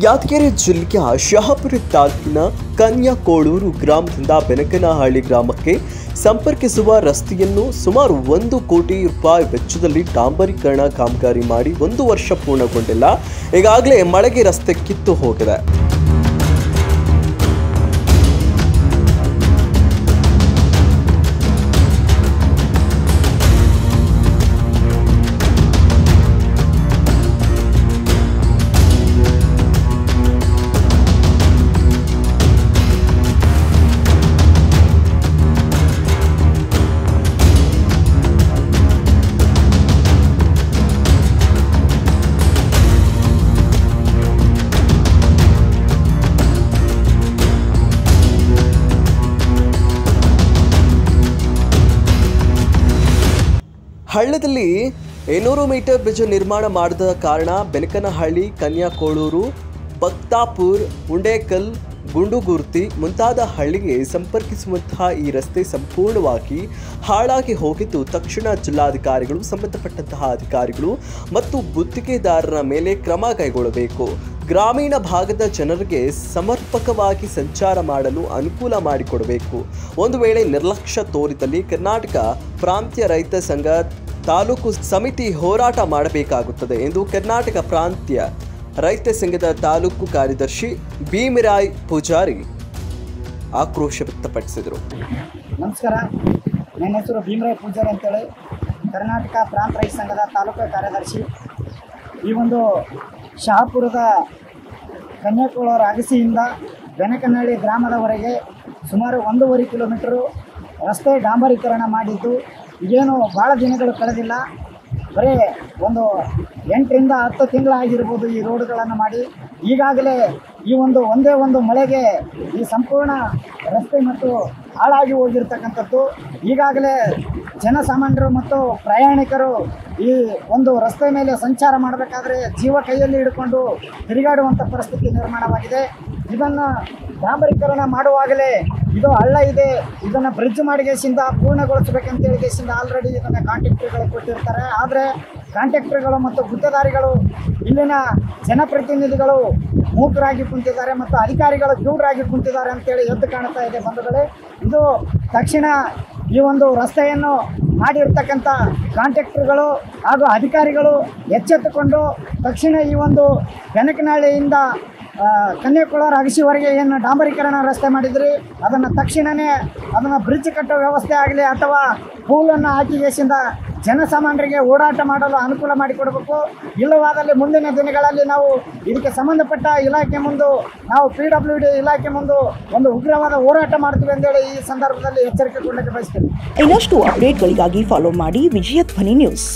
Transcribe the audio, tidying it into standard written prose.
ಯಾದಗಿರಿ ಜಿಲ್ಲೆಯ ಶಹಾಪುರ ತಾಲೂಕಿನ ಕನ್ಯಾಕೋಳೂರು ಗ್ರಾಮದಿಂದ ಬೆನಕನಹಳ್ಳಿ ಗ್ರಾಮಕ್ಕೆ ಸಂಪರ್ಕಿಸುವ ರಸ್ತೆಯನ್ನು ಸುಮಾರು 1 ಕೋಟಿ ರೂಪಾಯಿ ವೆಚ್ಚದಲ್ಲಿ ಡಾಂಬರೀಕರಣ ಕಾಮಗಾರಿ ಮಾಡಿ 1 ವರ್ಷ ಪೂರ್ಣಗೊಂಡಿಲ್ಲ. ಈಗಾಗಲೇ ಮಳೆಗೆ ರಸ್ತೆ ಕಿತ್ತು ಹೋಗಿದೆ. ಹಳ್ಳದಲ್ಲಿ 200 ಮೀಟರ್ ಬ್ರಿಡ್ಜ್ ನಿರ್ಮಾಣ ಮಾಡಿದ ಕಾರಣ ಬೆನಕನಹಳ್ಳಿ, ಕನ್ಯಾಕೋಳೂರು, ಬಕ್ತಾಪುರ್, ಉಂಡೇಕಲ್, ಗುಂಡುಗುರ್ತಿ ಮುಂತಾದ ಹಳ್ಳಿಗೆ ಸಂಪರ್ಕಿಸುವಂತಹ ಈ ರಸ್ತೆ ಸಂಪೂರ್ಣವಾಗಿ ಹಾಳಾಗಿ ಹೋಗಿದ್ದು, ತಕ್ಷಣ ಜಿಲ್ಲಾಧಿಕಾರಿಗಳು, ಸಂಬಂಧಪಟ್ಟಂತಹ ಅಧಿಕಾರಿಗಳು ಮತ್ತು ಗುತ್ತಿಗೆದಾರರ ಮೇಲೆ ಕ್ರಮ ಕೈಗೊಳ್ಳಬೇಕು. ಗ್ರಾಮೀಣ ಭಾಗದ ಜನರಿಗೆ ಸಮರ್ಪಕವಾಗಿ ಸಂಚಾರ ಮಾಡಲು ಅನುಕೂಲ ಮಾಡಿಕೊಡಬೇಕು. ಒಂದು ವೇಳೆ ನಿರ್ಲಕ್ಷ್ಯ ತೋರಿದಲ್ಲಿ ಕರ್ನಾಟಕ ಪ್ರಾಂತ್ಯ ರೈತ ಸಂಘ ತಾಲೂಕು ಸಮಿತಿ ಹೋರಾಟ ಮಾಡಬೇಕಾಗುತ್ತದೆ ಎಂದು ಕರ್ನಾಟಕ ಪ್ರಾಂತ್ಯ ರೈತ ಸಂಘದ ತಾಲೂಕು ಕಾರ್ಯದರ್ಶಿ ಭೀಮರಾಯ್ ಪೂಜಾರಿ ಆಕ್ರೋಶ ವ್ಯಕ್ತಪಡಿಸಿದರು. ನಮಸ್ಕಾರ, ನನ್ನ ಹೆಸರು ಭೀಮರಾಯ್ ಪೂಜಾರಿ ಅಂತೇಳಿ, ಕರ್ನಾಟಕ ಪ್ರಾಂತ ರೈತ ಸಂಘದ ತಾಲೂಕು ಕಾರ್ಯದರ್ಶಿ. ಈ ಒಂದು ಶಹಾಪುರದ ಕನ್ಯಾಕೋಳೂರು ಅಗಸಿಯಿಂದ ಬೆನಕನಹಳ್ಳಿ ಗ್ರಾಮದವರೆಗೆ ಸುಮಾರು 1.5 ಕಿಲೋಮೀಟರು ರಸ್ತೆ ಡಾಂಬರೀಕರಣ ಮಾಡಿದ್ದು ಈಗೇನು ಭಾಳ ದಿನಗಳು ಕಳೆದಿಲ್ಲ. ಬರೀ ಒಂದು 8 ರಿಂದ 10 ತಿಂಗಳಾಗಿರ್ಬೋದು ಈ ರೋಡ್ಗಳನ್ನು ಮಾಡಿ. ಈಗಾಗಲೇ ಈ ಒಂದೇ ಒಂದು ಮಳೆಗೆ ಈ ಸಂಪೂರ್ಣ ರಸ್ತೆ ಮತ್ತು ಹಾಳಾಗಿ ಹೋಗಿರ್ತಕ್ಕಂಥದ್ದು. ಈಗಾಗಲೇ ಜನಸಾಮಾನ್ಯರು ಮತ್ತು ಪ್ರಯಾಣಿಕರು ಈ ಒಂದು ರಸ್ತೆ ಮೇಲೆ ಸಂಚಾರ ಮಾಡಬೇಕಾದ್ರೆ ಜೀವ ಕೈಯಲ್ಲಿ ಹಿಡ್ಕೊಂಡು ತಿರುಗಾಡುವಂಥ ಪರಿಸ್ಥಿತಿ ನಿರ್ಮಾಣವಾಗಿದೆ. ಇದನ್ನು ಡಾಂಬರೀಕರಣ ಮಾಡುವಾಗಲೇ ಇದು ಹಳ್ಳ ಇದೆ, ಇದನ್ನು ಬ್ರಿಡ್ಜ್ ಮಾಡಿಗೆಸಿಂದ ಪೂರ್ಣಗೊಳಿಸಬೇಕಂತೇಳಿ ಕೇಸಿಂದ ಆಲ್ರೆಡಿ ಇದನ್ನು ಕಾಂಟ್ರಾಕ್ಟರ್ಗಳು ಕೊಟ್ಟಿರ್ತಾರೆ. ಆದರೆ ಕಾಂಟ್ರಾಕ್ಟರ್ಗಳು ಮತ್ತು ಗುತ್ತೇದಾರಿಗಳು, ಇಲ್ಲಿನ ಜನಪ್ರತಿನಿಧಿಗಳು ಮೂಕರಾಗಿ ಕುಂತಿದ್ದಾರೆ ಮತ್ತು ಅಧಿಕಾರಿಗಳು ಕಿವುಡರಾಗಿ ಕುಂತಿದ್ದಾರೆ ಅಂತೇಳಿ ಎದ್ದು ಕಾಣ್ತಾ ಇದೆ ಬಂಧುಗಳೇ. ಇದು ತಕ್ಷಣ ಈ ಒಂದು ರಸ್ತೆಯನ್ನು ಮಾಡಿರ್ತಕ್ಕಂಥ ಕಾಂಟ್ರಾಕ್ಟರ್ಗಳು ಹಾಗೂ ಅಧಿಕಾರಿಗಳು ಎಚ್ಚೆತ್ತುಕೊಂಡು ತಕ್ಷಣ ಈ ಒಂದು ಬೆನಕನಹಳ್ಳಿಯಿಂದ ಕನ್ಯಾಕೋಳೂರು ಅಗಸಿವರೆಗೆ ಏನು ಡಾಂಬರೀಕರಣ ರಸ್ತೆ ಮಾಡಿದ್ರಿ ಅದನ್ನು ತಕ್ಷಣವೇ ಅದನ್ನು ಬ್ರಿಡ್ಜ್ ಕಟ್ಟೋ ವ್ಯವಸ್ಥೆ ಆಗಲಿ ಅಥವಾ ಪೂಲನ್ನು ಹಾಕಿಗೆಸಿಂದ ಜನಸಾಮಾನ್ಯರಿಗೆ ಓಡಾಟ ಮಾಡಲು ಅನುಕೂಲ ಮಾಡಿಕೊಡಬೇಕು. ಇಲ್ಲವಾದಲ್ಲಿ ಮುಂದಿನ ದಿನಗಳಲ್ಲಿ ನಾವು ಇದಕ್ಕೆ ಸಂಬಂಧಪಟ್ಟ ಇಲಾಖೆ ಮುಂದೆ, ನಾವು PWD ಇಲಾಖೆ ಮುಂದೆ ಒಂದು ಉಗ್ರವಾದ ಹೋರಾಟ ಮಾಡ್ತೀವಿ ಅಂತೇಳಿ ಈ ಸಂದರ್ಭದಲ್ಲಿ ಎಚ್ಚರಿಕೆ ಕೊಡಲಿಕ್ಕೆ ಬಯಸ್ತೀನಿ. ಇನ್ನಷ್ಟು ಅಪ್ಡೇಟ್ಗಳಿಗಾಗಿ ಫಾಲೋ ಮಾಡಿ ವಿಜಯ ಧ್ವನಿ ನ್ಯೂಸ್.